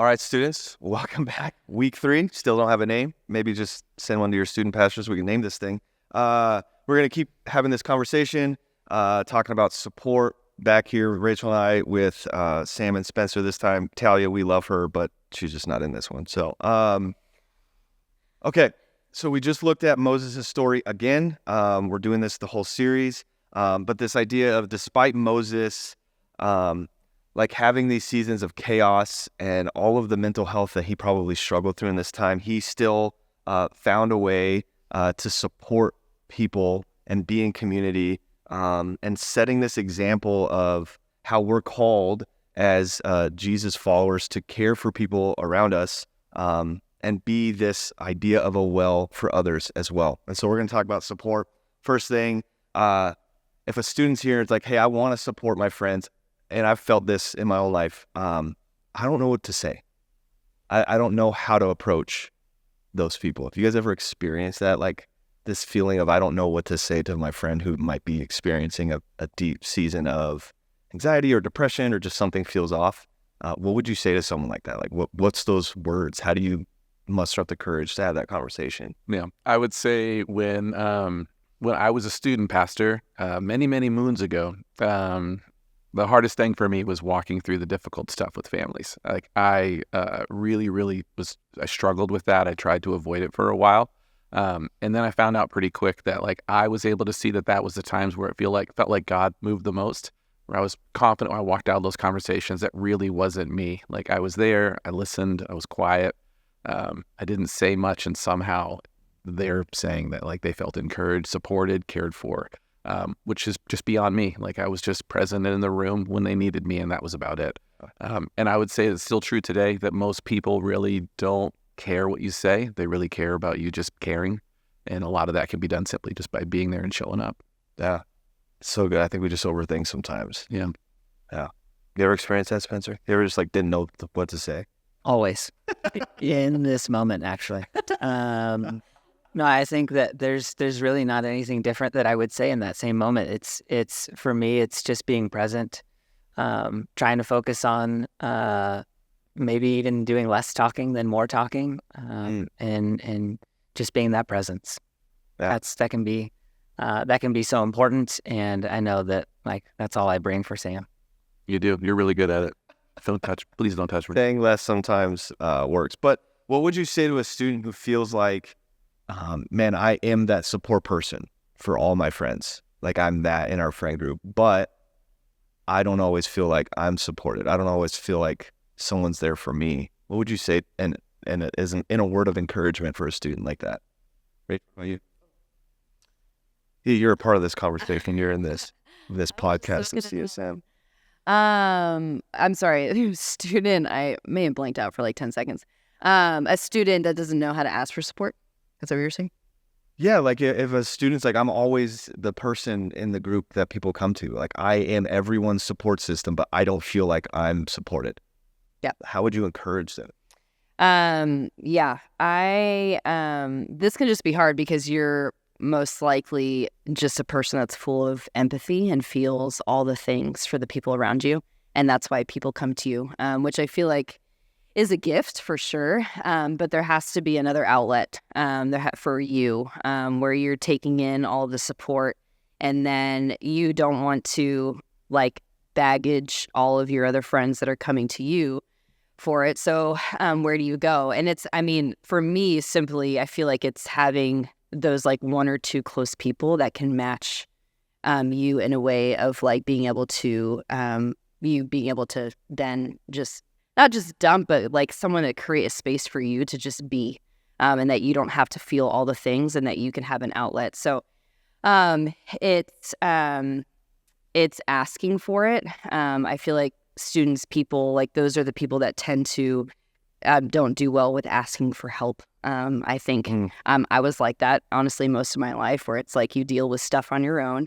All right, students, welcome back. Week 3, still don't have a name. Maybe just send one to your student pastors. We can name this thing. We're going to keep having this conversation, talking about support back here, Rachel and I, with Sam and Spencer this time. Talia, we love her, but she's just not in this one. So, okay. So we just looked at Moses' story again. We're doing this the whole series. But this idea of despite Moses, like having these seasons of chaos and all of the mental health that he probably struggled through in this time, he still found a way to support people and be in community, and setting this example of how we're called as Jesus followers to care for people around us, and be this idea of a well for others as well. And so we're going to talk about support. First thing, if a student's here, it's like, hey, I want to support my friends, and I've felt this in my own life. I don't know what to say. I don't know how to approach those people. Have you guys ever experienced that? Like this feeling of I don't know what to say to my friend who might be experiencing a deep season of anxiety or depression, or just something feels off. What would you say to someone like that? Like what's those words? How do you muster up the courage to have that conversation? Yeah, I would say when I was a student pastor many moons ago, the hardest thing for me was walking through the difficult stuff with families. Like I really I struggled with that. I tried to avoid it for a while. And then I found out pretty quick that like I was able to see that was the times where it felt like God moved the most, where I was confident when I walked out of those conversations that really wasn't me. Like I was there, I listened, I was quiet. I didn't say much, and somehow they're saying that like they felt encouraged, supported, cared for. Which is just beyond me. Like I was just present in the room when they needed me, and that was about it. And I would say it's still true today that most people really don't care what you say. They really care about you just caring. And a lot of that can be done simply just by being there and showing up. Yeah. So good. I think we just overthink sometimes. Yeah. Yeah. You ever experienced that, Spencer? You ever just like didn't know what to say? Always. In this moment, actually. No, I think that there's really not anything different that I would say in that same moment. It's for me, it's just being present, trying to focus on maybe even doing less talking than more talking, and just being that presence. Yeah. That can be so important, and I know that like that's all I bring for Sam. You do. You're really good at it. Please don't touch me. Saying less sometimes works. But what would you say to a student who feels like, man, I am that support person for all my friends. Like I'm that in our friend group, but I don't always feel like I'm supported. I don't always feel like someone's there for me. What would you say, and as in a word of encouragement for a student like that? Rachel, how about you? You're a part of this conversation. You're in this podcast at CSM. I'm sorry, student. I may have blanked out for like 10 seconds. A student that doesn't know how to ask for support. Is that what you're saying? Yeah, like if a student's like, I'm always the person in the group that people come to. Like I am everyone's support system, but I don't feel like I'm supported. Yeah. How would you encourage them? Yeah, this can just be hard because you're most likely just a person that's full of empathy and feels all the things for the people around you. And that's why people come to you, which I feel like is a gift for sure, but there has to be another outlet for you where you're taking in all the support, and then you don't want to like baggage all of your other friends that are coming to you for it. So where do you go? And for me, simply, I feel like it's having those like one or two close people that can match you in a way of like being able to then just not just dump, but like someone to create a space for you to just be, and that you don't have to feel all the things, and that you can have an outlet. So it's asking for it. I feel like people, like those are the people that tend to don't do well with asking for help. I think I was like that, honestly, most of my life, where it's like you deal with stuff on your own.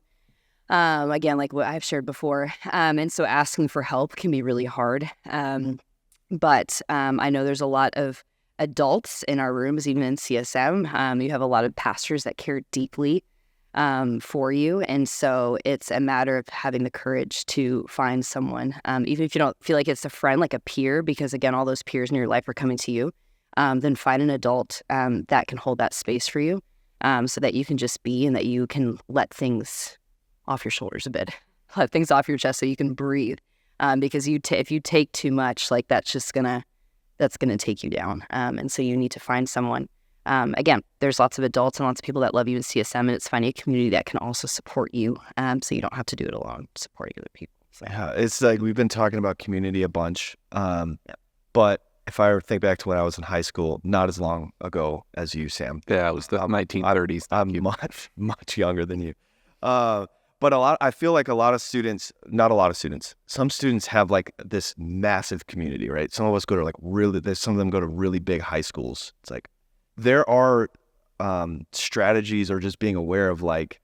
Again, like what I've shared before. And so asking for help can be really hard. But I know there's a lot of adults in our rooms, even in CSM. You have a lot of pastors that care deeply for you. And so it's a matter of having the courage to find someone, even if you don't feel like it's a friend, like a peer, because again, all those peers in your life are coming to you. Then find an adult that can hold that space for you, so that you can just be and that you can let things off your shoulders a bit, let things off your chest so you can breathe. Because if you take too much, like that's gonna take you down. And so you need to find someone. Again, there's lots of adults and lots of people that love you in CSM, and it's finding a community that can also support you, so you don't have to do it alone, supporting other people. So. Yeah, it's like we've been talking about community a bunch, but if I think back to when I was in high school, not as long ago as you, Sam. Yeah, it was the 1930s. I'm much younger than you. But I feel like not a lot of students, some students have like this massive community, right? Some of us go to some of them go to really big high schools. It's like, there are strategies or just being aware of like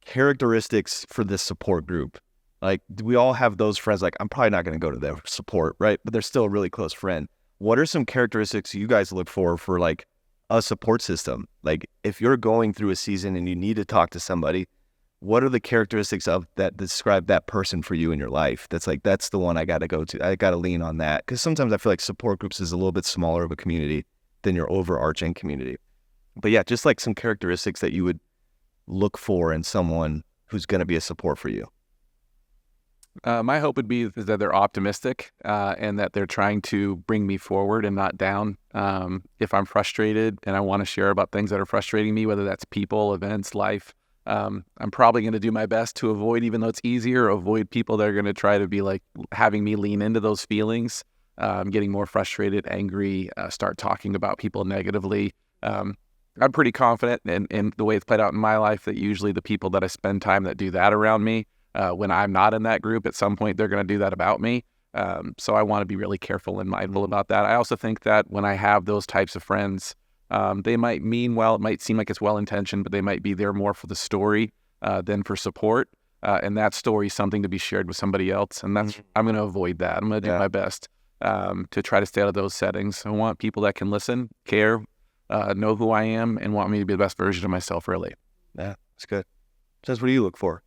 characteristics for this support group. Like, we all have those friends, like, I'm probably not going to go to their support, right? But they're still a really close friend. What are some characteristics you guys look for like a support system? Like, if you're going through a season and you need to talk to somebody, what are the characteristics of that describe that person for you in your life? That's like, that's the one I got to go to. I got to lean on that. Because sometimes I feel like support groups is a little bit smaller of a community than your overarching community. But yeah, just like some characteristics that you would look for in someone who's going to be a support for you. My hope would be that they're optimistic and that they're trying to bring me forward and not down. If I'm frustrated and I want to share about things that are frustrating me, whether that's people, events, life, I'm probably going to do my best to avoid, even though it's easier, avoid people that are going to try to be like having me lean into those feelings. Getting more frustrated, angry, start talking about people negatively. I'm pretty confident in the way it's played out in my life that usually the people that I spend time that do that around me, when I'm not in that group, at some point they're going to do that about me. So I want to be really careful and mindful about that. I also think that when I have those types of friends, they might mean well. It might seem like it's well-intentioned, but they might be there more for the story than for support. And that story is something to be shared with somebody else. And I'm going to avoid that. I'm going to do my best to try to stay out of those settings. I want people that can listen, care, know who I am, and want me to be the best version of myself, really. Yeah, that's good. Says, what do you look for?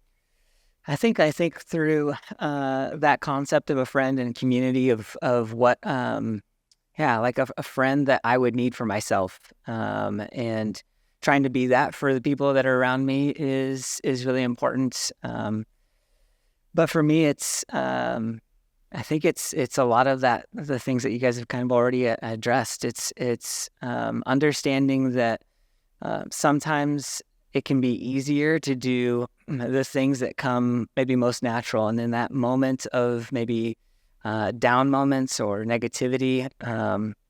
I think through that concept of a friend and community of what, like a friend that I would need for myself, and trying to be that for the people that are around me is really important. But for me, it's I think it's a lot of that, the things that you guys have kind of already addressed. It's understanding that sometimes it can be easier to do the things that come maybe most natural. And in that moment of maybe down moments or negativity,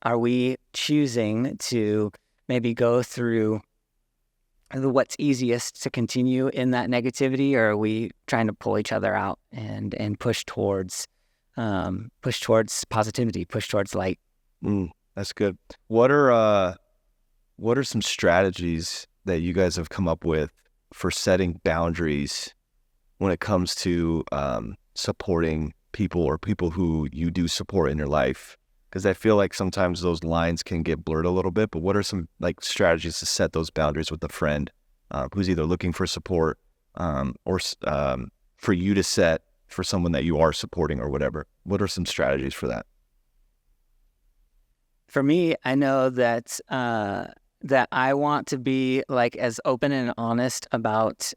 are we choosing to maybe go through what's easiest to continue in that negativity, or are we trying to pull each other out and push towards positivity, push towards light? That's good. What are some strategies that you guys have come up with for setting boundaries when it comes to supporting people or people who you do support in your life? Because I feel like sometimes those lines can get blurred a little bit, but what are some like strategies to set those boundaries with a friend who's either looking for support or for you to set for someone that you are supporting or whatever? What are some strategies for that? For me, I know that that I want to be like as open and honest about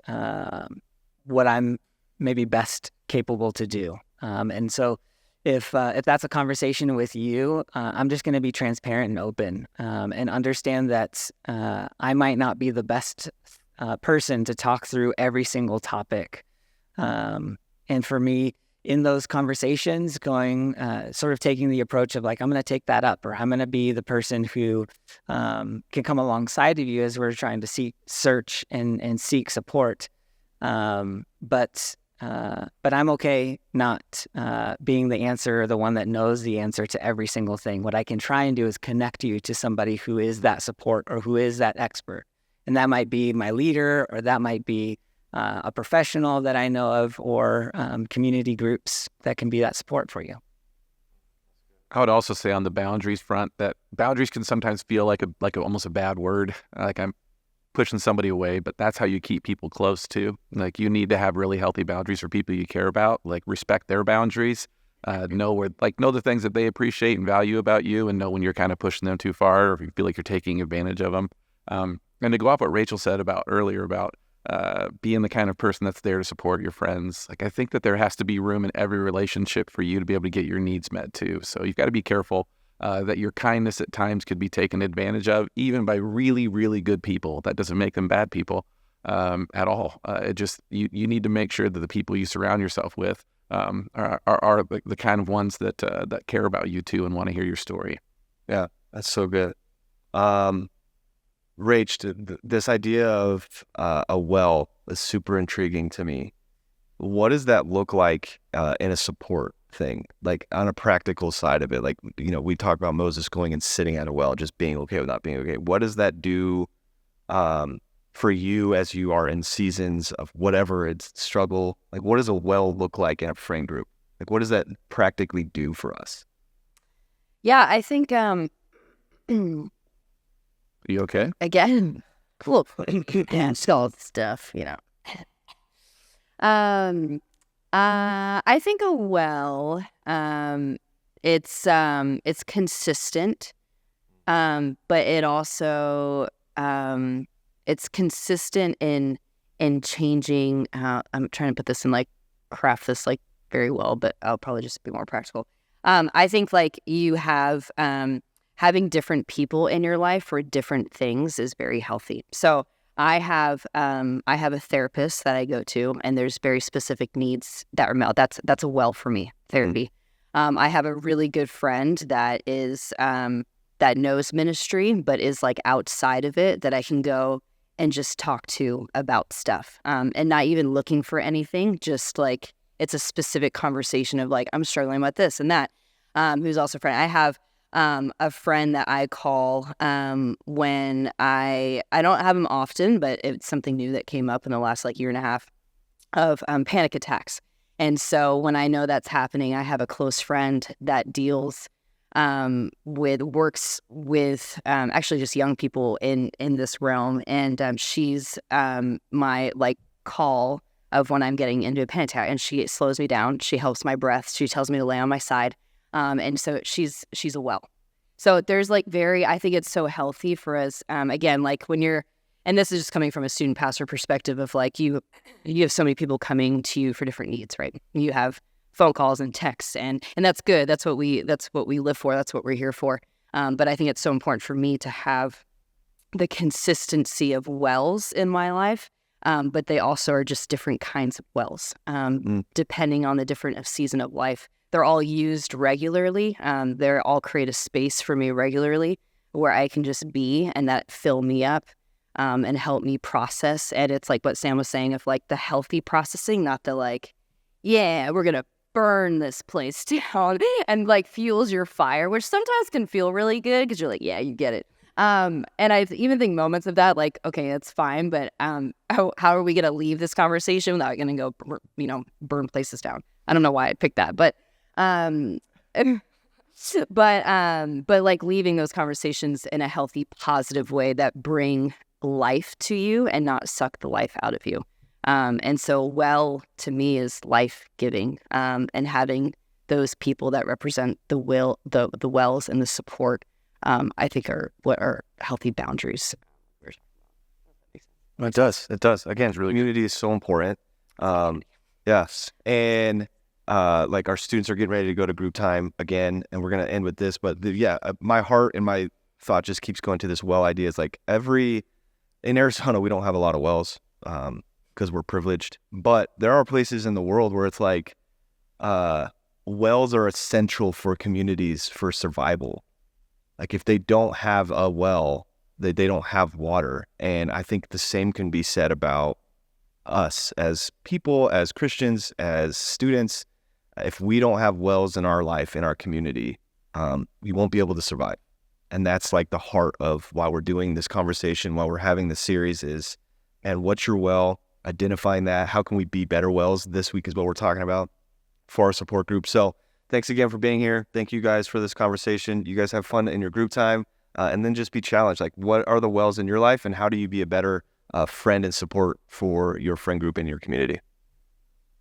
what I'm maybe best capable to do. And so if that's a conversation with you, I'm just going to be transparent and open, and understand that I might not be the best person to talk through every single topic. And for me, in those conversations, going sort of taking the approach of like, I'm going to take that up, or I'm going to be the person who can come alongside of you as we're trying to search and seek support. But I'm okay not being the answer or the one that knows the answer to every single thing. What I can try and do is connect you to somebody who is that support or who is that expert. And that might be my leader, or that might be a professional that I know of, or community groups that can be that support for you. I would also say on the boundaries front that boundaries can sometimes feel like almost a bad word. Like pushing somebody away, but that's how you keep people close too. Like, you need to have really healthy boundaries for people you care about. Like, respect their boundaries. Know the things that they appreciate and value about you, and know when you're kind of pushing them too far, or if you feel like you're taking advantage of them. And to go off what Rachel said earlier about being the kind of person that's there to support your friends. Like, I think that there has to be room in every relationship for you to be able to get your needs met too. So you've got to be careful that your kindness at times could be taken advantage of, even by really, really good people. That doesn't make them bad people at all. You need to make sure that the people you surround yourself with are the kind of ones that care about you too and want to hear your story. Yeah, that's so good. Rach, this idea of a well is super intriguing to me. What does that look like in a support thing? Like, on a practical side of it, like, we talk about Moses going and sitting at a well, just being okay with not being okay. What does that do for you as you are in seasons of whatever it's struggle? Like, what does a well look like in a friend group? Like, what does that practically do for us? Yeah, I think You okay? again, cool. Yeah, skull stuff, I think a well, it's consistent, but it also it's consistent in changing. I'm trying to put this in craft this very well, but I'll probably just be more practical. I think you have having different people in your life for different things is very healthy. So I have a therapist that I go to, and there's very specific needs that are met. That's a well for me, therapy. I have a really good friend that is that knows ministry, but is outside of it, that I can go and just talk to about stuff, and not even looking for anything. Just it's a specific conversation of I'm struggling with this and that. Who's also a friend. I have a friend that I call when I don't have him often, but it's something new that came up in the last year and a half of panic attacks. And so when I know that's happening, I have a close friend that works with actually just young people in this realm, and she's my call of when I'm getting into a panic attack, and she slows me down. She helps my breath. She tells me to lay on my side. And so she's a well. So there's I think it's so healthy for us. Again, when you're, and this is just coming from a student pastor perspective of you have so many people coming to you for different needs, right? You have phone calls and texts, and that's good. That's what we live for. That's what we're here for. But I think it's so important for me to have the consistency of wells in my life. But they also are just different kinds of wells, depending on the different season of life. They're all used regularly. They all create a space for me regularly where I can just be, and that fill me up and help me process. And it's what Sam was saying of the healthy processing, not the yeah, we're going to burn this place down and fuels your fire, which sometimes can feel really good because you're yeah, you get it. And I even think moments of that, okay, that's fine, but how are we going to leave this conversation without going to go, burn places down? I don't know why I picked that, but leaving those conversations in a healthy, positive way that bring life to you and not suck the life out of you. And so well to me is life-giving, and having those people that represent the wells and the support, I think are what are healthy boundaries. It does. Again, community is so important. Yes. And our students are getting ready to go to group time again, and we're going to end with this. But my heart and my thought just keeps going to this well idea. It's in Arizona, we don't have a lot of wells because we're privileged. But there are places in the world where it's wells are essential for communities for survival. If they don't have a well, they don't have water. And I think the same can be said about us as people, as Christians, as students. If we don't have wells in our life, in our community, we won't be able to survive. And that's the heart of why we're doing this conversation, why we're having this series is, and what's your well, identifying that, how can we be better wells this week is what we're talking about for our support group. So thanks again for being here. Thank you guys for this conversation. You guys have fun in your group time. and then just be challenged. Like, what are the wells in your life, and how do you be a better friend and support for your friend group and your community?